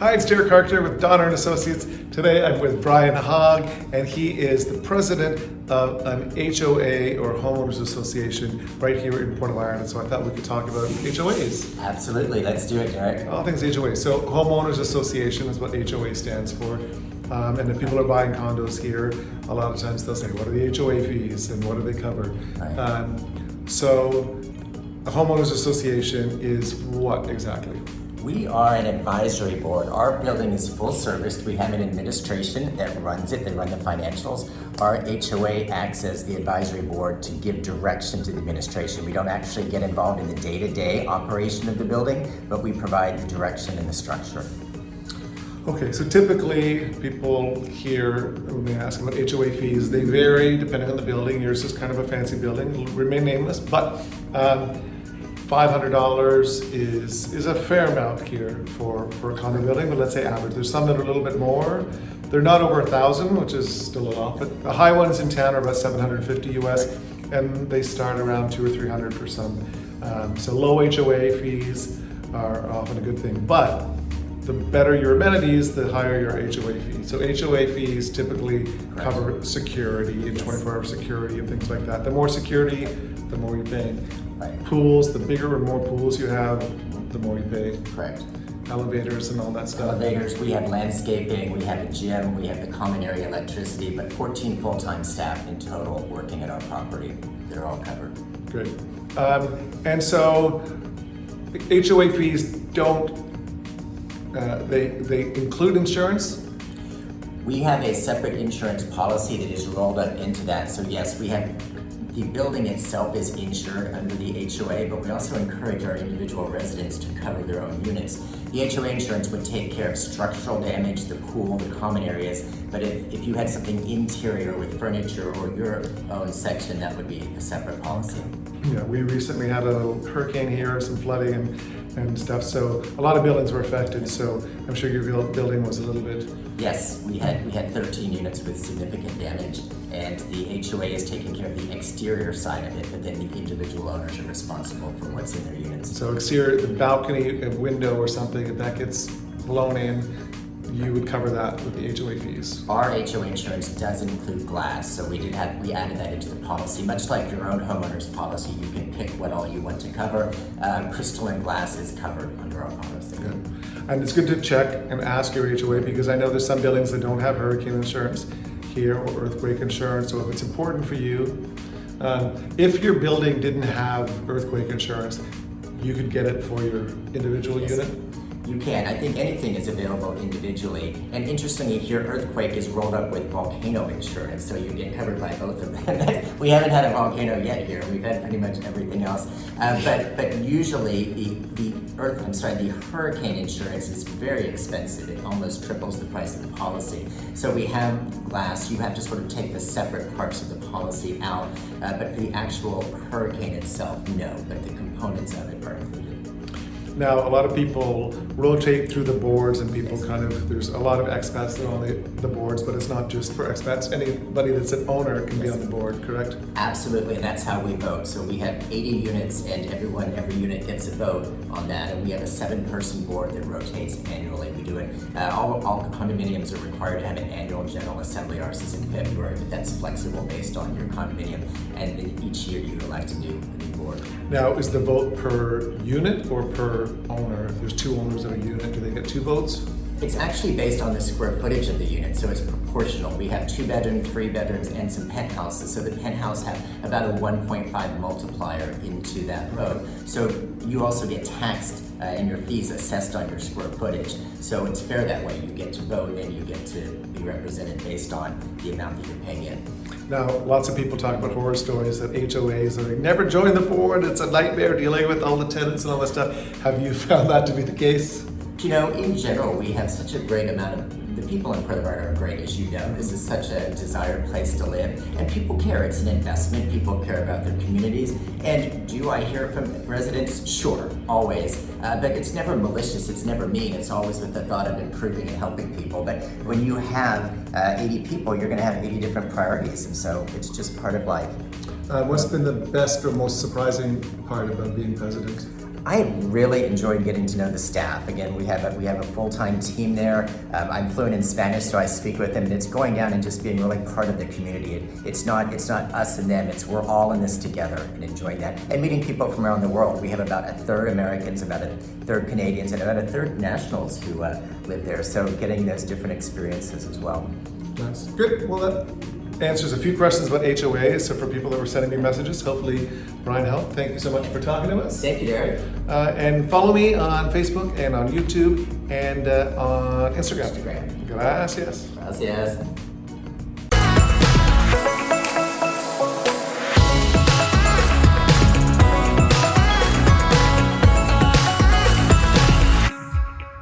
Hi, it's Derek Carter with Donner & Associates. Today I'm with Brian Hogg, and he is the president of an HOA or Homeowners Association right here in Puerto, Vallarta. So I thought we could talk about HOAs. Absolutely, let's do it, Derek. All things HOA. So Homeowners Association is what HOA stands for. And if people are buying condos here, a lot of times they'll say, what are the HOA fees and what do they cover? Right. So a Homeowners Association is what exactly? We are an advisory board. Our building is full service. We have an administration that runs it. They run the financials. Our HOA acts as the advisory board to give direction to the administration. We don't actually get involved in the day-to-day operation of the building, but we provide the direction and the structure. Okay, so typically people here, when they ask about HOA fees, they vary depending on the building. Yours is kind of a fancy building, it'll remain nameless, but $500 is a fair amount here for a condo building, but let's say average. There's some that are a little bit more. They're not over 1,000, which is still a lot, but the high ones in town are about 750 US, and they start around 200 or 300 for some. So low HOA fees are often a good thing, but the better your amenities, the higher your HOA fee. So HOA fees typically cover security and 24-hour security and things like that. The more security, the more you pay. Right. Pools, the bigger and more pools you have, the more you pay. Correct. Elevators and all that stuff. Elevators, we have landscaping, we have a gym, we have the common area electricity, but 14 full-time staff in total working at our property. They're all covered. Great. And so HOA fees don't, they include insurance? We have a separate insurance policy that is rolled up into that. So yes, we have the building itself is insured under the HOA, but we also encourage our individual residents to cover their own units. The HOA insurance would take care of structural damage, the pool, the common areas, but if you had something interior with furniture or your own section, that would be a separate policy. Yeah, we recently had a little hurricane here, some flooding and stuff, so a lot of buildings were affected, so I'm sure your building was a little bit... Yes, we had 13 units with significant damage, and the HOA is taking care of the exterior side of it, but then the individual owners are responsible for what's in their units. So exterior, the balcony, a window or something, if that gets blown in, you would cover that with the HOA fees. Our HOA insurance does include glass, so we added that into the policy. Much like your own homeowner's policy, you can pick what all you want to cover. Crystalline glass is covered under our policy. Good. And it's good to check and ask your HOA, because I know there's some buildings that don't have hurricane insurance here or earthquake insurance, so if it's important for you, if your building didn't have earthquake insurance, you could get it for your individual unit? You can. I think anything is available individually. And interestingly, here, earthquake is rolled up with volcano insurance, so you get covered by both of them. We haven't had a volcano yet here. We've had pretty much everything else. But usually the hurricane insurance is very expensive. It almost triples the price of the policy. So we have glass. You have to sort of take the separate parts of the policy out. But the actual hurricane itself, no. But the components of it are included. Now, a lot of people rotate through the boards, and people there's a lot of expats that are on the boards, but it's not just for expats. Anybody that's an owner can be on the board, correct? Absolutely, and that's how we vote. So we have 80 units, and every unit gets a vote on that, and we have a 7-person board that rotates annually. We do it, all condominiums are required to have an annual general assembly. Ours is in February, but that's flexible based on your condominium, and then each year you elect a new board. Now, is the vote per unit or per owner? If there's 2 owners of a unit, do they get 2 votes? It's actually based on the square footage of the unit, so it's proportional. We have 2 bedrooms, 3 bedrooms, and some penthouses. So the penthouse have about a 1.5 multiplier into that vote. So you also get taxed and your fees assessed on your square footage. So it's fair that way. You get to vote and you get to be represented based on the amount that you're paying in. Now, lots of people talk about horror stories that HOAs are never join the board. It's a nightmare dealing with all the tenants and all that stuff. Have you found that to be the case? You know, in general, we have such a great amount of, the people in Puerto are great, as you know. This is such a desired place to live, and people care. It's an investment. People care about their communities. And do I hear from residents? Sure, always. But it's never malicious. It's never mean. It's always with the thought of improving and helping people. But when you have 80 people, you're going to have 80 different priorities, and so it's just part of life. What's been the best or most surprising part about being president? I really enjoyed getting to know the staff. Again, we have a full-time team there. I'm fluent in Spanish, so I speak with them, and it's going down and just being really part of the community. It's not us and them. It's we're all in this together and enjoying that. And meeting people from around the world. We have about a third Americans, about a third Canadians, and about a third nationals who live there. So getting those different experiences as well. Nice. Good. Well, that answers a few questions about HOA. So for people that were sending me messages, hopefully Brian helped. Thank you so much for talking to us. Thank you, Derek. And follow me on Facebook and on YouTube and on Instagram. Instagram. Gracias. Gracias.